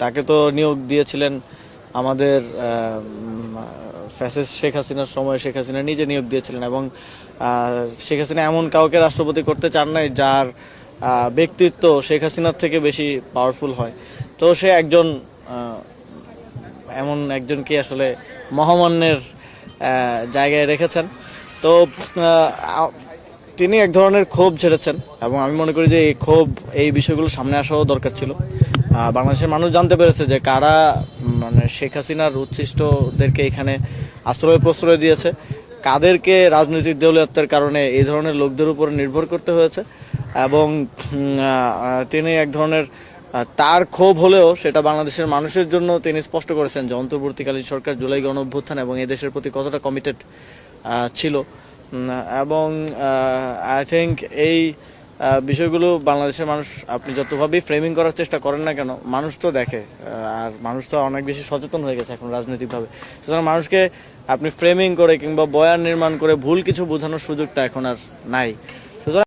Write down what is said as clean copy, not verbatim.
তাকে তো নিয়োগ দিয়েছিলেন আমাদের ফ্যাসিস্ট শেখ হাসিনার সময় শেখ হাসিনা নিজে নিয়োগ দিয়েছিলেন, এবং শেখ হাসিনা এমন কাউকে রাষ্ট্রপতি করতে চান নাই যার ব্যক্তিত্ব শেখ হাসিনার থেকে বেশি পাওয়ারফুল হয়। তো সে একজন এমন একজনকে আসলে মহামান্যের জায়গায় রেখেছেন। তো আহ, তিনি এক ধরনের ক্ষোভ ঝেড়েছেন, এবং আমি মনে করি যে এই ক্ষোভ, এই বিষয়গুলো সামনে আসাও দরকার ছিল। বাংলাদেশের মানুষ জানতে পেরেছে যে কারা মানে শেখ হাসিনার উচ্ছিষ্টদেরকে এখানে আশ্রয় প্রশ্রয় দিয়েছে, কাদেরকে রাজনৈতিক দেউলিয়াত্বের কারণে এই ধরনের লোকদের উপর নির্ভর করতে হয়েছে। এবং তিনি এক ধরনের তার ক্ষোভ হলেও সেটা বাংলাদেশের মানুষের জন্য তিনি স্পষ্ট করেছেন যে অন্তর্বর্তীকালীন সরকার জুলাই গণ অভ্যুত্থান এবং এই দেশের প্রতি কতটা কমিটেড ছিল। এবং আই থিঙ্ক এই বিষয়গুলো বাংলাদেশের মানুষ, আপনি যতভাবেই ফ্রেমিং করার চেষ্টা করেন না কেন, মানুষ তো দেখে। আর মানুষ তো অনেক বেশি সচেতন হয়ে গেছে এখন রাজনৈতিকভাবে। সুতরাং মানুষকে আপনি ফ্রেমিং করে কিংবা বয়ান নির্মাণ করে ভুল কিছু বোঝানোর সুযোগটা এখন আর নাই।